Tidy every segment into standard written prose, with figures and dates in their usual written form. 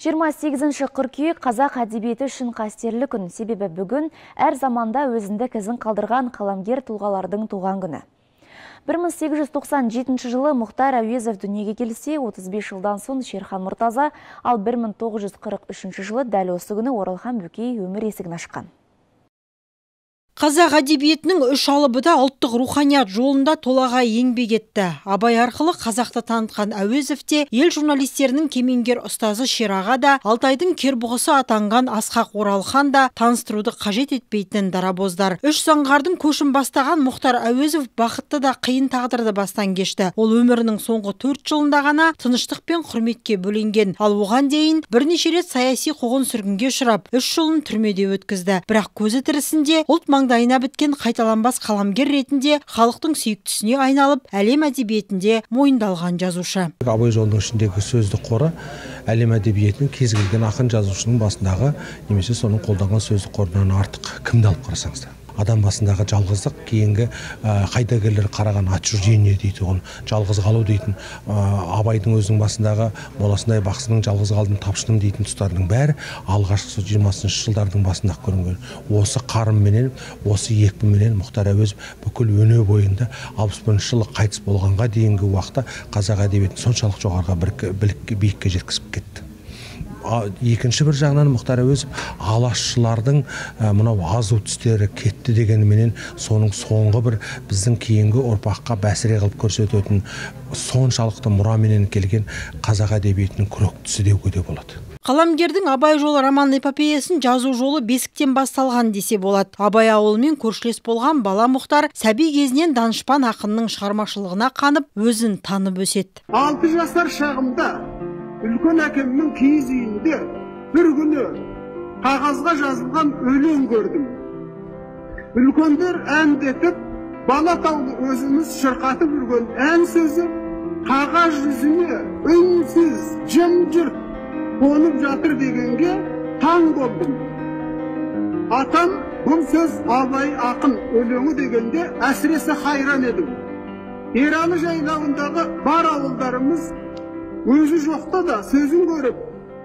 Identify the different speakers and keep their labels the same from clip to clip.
Speaker 1: 28 қыркүйек қазақ әдебиеті үшін қастерлі күн, себебі бүгін әр заманда өзіндік ізін қалдырған қаламгер тұлғалардың туған күні. 1897 жылы Мұхтар Әуезов дүниеге келсе, 35 жылдан соң Шерхан Мұртаза, ал 1943 жылы дәл осы күні Оралхан Бөкей өмір есігін ашқан.
Speaker 2: Қазақ әдебиетінің үш алыбы да ұлттық руханият жолында толағай еңбек етті. Абай арқылы қазақты танытқан Әуезов те, ел журналистерінің кемеңгер ұстазы Шераға да, Алтайдың кербұғысы атанған Асқақ Оралхан да таныстыруды қажет етпейтін дарабоздар. Үш заңғардың көшін бастаған Мұхтар Әуезов бақытты да қиын тағдырды бастан кешті. Ол өмірінің соңғы 4 жылында ғана тыныштық пен құрметке бөленген. Ал оған дейін бірнеше рет саяси қуғын сүргінге ұшырап, 3 жылын түрмеде өткізді. Бірақ көзі тірісінде ұлт маңдайына біткен қайталанбас қаламгер ретінде халықтың сүйіктісіне айналып, әлем әдебиетінде мойындалған жазушы.
Speaker 3: Абай жолының ішіндегі сөзді қоры әлем әдебиетінің кез келген ақын жазушының басындағы немесе соның қолданған сөзді қорынан артық. Кімді алып қарасаңыз да. Адам басындағы жалғыздық, кейінгі қайдагерлер қараған ат жүргеніне дейді, оны жалғыз қалу дейтін, Абайдың өзінің басындағы моласындай бақсының жалғыз қалдым тапшының дейтін тұстардың бәрі алғашқы 20-шы жылдардың басында көрінген. Осы қарымменен, осы екпіменен Мұхтар Әуезов бүкіл өне бойында 61 жылы қайтыс болғанға дейінгі уақытта қазақ әдебиетін соншалық жоғарғы биікке жеткізіп кетті. Екінші бір жағынан Мұхтар Әуезов алашшылардың мынау азу түстері кетті дегеніменен соның соңғы бір біздің кейінгі ұрпаққа бәсіре қылып көрсететін соншалықты мұраменен келген қазақ әдебиетінің күрек түсі деуге де болады.
Speaker 2: Қаламгердің Абай жолы роман эпопеясын жазу жолы бесіктен басталған десе болады. Абай ауылымен көршілес болған бала Мұхтар сәби кезінен данышпан ақынның шығармашылығына қанып, өзін танып өседі.
Speaker 4: 6 жасар шағымда үлкен әкемнің киіз үйінде бір күні қағазға жазылған өлең көрдім. Үлкендер әндетіп, бала таулы өзіміз шырқатып жүрген ән сөзі қағаз жүзіне үнсіз, жым-жырт қонып жатыр дегенге таң болдым. Атам бұл сөз Абай ақын өлеңі дегенде әсіресе хайран едім. Ералы жайлауындағы бар ауылдарымыз өзі жоқта да сөзін көріп,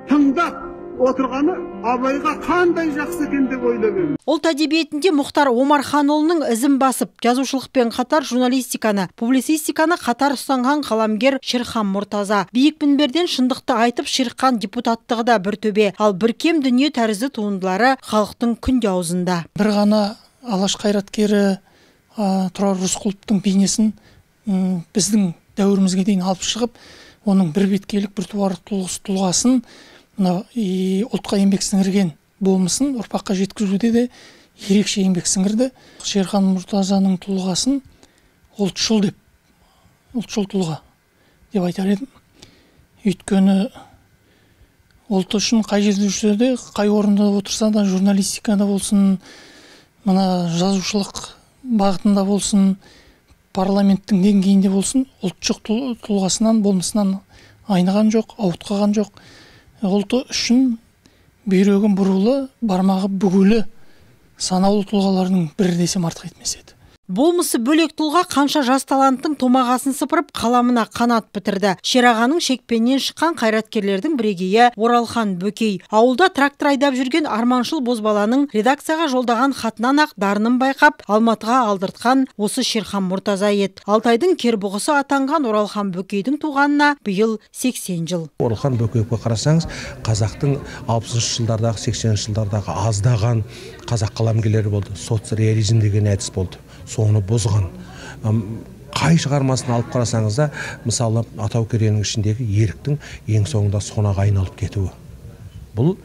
Speaker 4: тыңдап отырғаны Абайға қандай жақсы екен деп ойлап едім.
Speaker 2: Ұлт әдебиетінде Мұхтар Омарханұлының ізін басып, жазушылықпен қатар журналистиканы, публицистиканы қатар ұстанған қаламгер Шерхан Мұртаза. Биік мінберден шындықты айтып ширыққан депутаттығы да бір төбе, ал бір кем дүние тәрізді туындылары халықтың күнде аузында.
Speaker 5: Бір ғана алаш қайраткері Тұрар Рысқұловтың бейнесін біздің дәуірімізге дейін алып шығып, оның бір беткейлік, бір туар тұлғасын, ұлтқа еңбек сіңірген болмысын ұрпаққа жеткізуде де ерекше еңбек сіңірді. Шерхан Мұртазаның тұлғасын ұлтшыл тұлға деп айтар едім. Өйткені ұлт үшін қай жерде жүрсе де, қай орында отырса да, журналистикада болсын, мына жазушылық бағытында болсын, парламенттің деңгейінде болсын, ұлтшық тұлғасынан, болмысынан айныған жоқ, ауытқыған жоқ. Ұлты үшін бүйрегін бұрулы, бармағы бүгулі санаулы тұлғалардың бірі десем артық етмес еді.
Speaker 2: Болмысы бөлек тұлға қанша жас таланттың томағасын сыпырып, қаламына қанат бітірді. Шерағаның шекпеннен шыққан қайраткерлердің бірегейі Оралхан Бөкей. Ауылда трактор айдап жүрген арманшыл бозбаланың редакцияға жолдаған хатынан ақ дарынын байқап, Алматыға алдыртқан осы Шерхан Мұртаза еді. Алтайдың кербұғысы атанған Оралхан Бөкейдің туғанына биыл 80 жыл.
Speaker 3: Оралхан Бөкейге қарасаңыз, қазақтың 60-шы жылдардағы, 80-шы жылдардағы аздаған қазақ қаламгерлері болды. Соцреализм деген әдіс болды. Соны бұзған. Қай шығармасын алып қарасаңыз да, мысалы Атау Керейінің ішіндегі еріктің ең соңында сонаға айналып кетуі. Бұл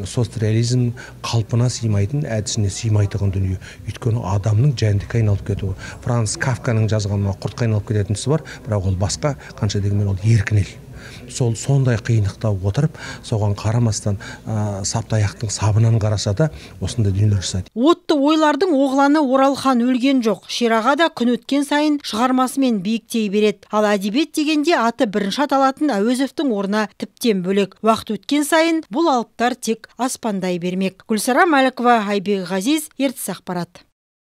Speaker 3: соцреализм қалпына сыймайтын, әдісіне сыймайтын дүние. Өйткені адамның жәндікке айналып кетуі. Франц Кафканың жазғанына құртқа айналып кететін тұсы бар, бірақ ол басқа, қанша дегенмен ол еркінел. Сол сондай қиындықта отырып, соған қарамастан саптаяқтың сабынан қараса да осындай дүниелер жасайды.
Speaker 2: Отты ойлардың оғланы Оралхан өлген жоқ. Шераға да күн өткен сайын шығармасымен биіктей береді. Ал әдебиет дегенде аты бірінші аталатын Әуезовтің орны тіптен бөлек. Уақыт өткен сайын бұл алыптар тек аспандай бермек. Гүлсара Мәлікова, Айбек Ғазиз, Ертіс ақпарат.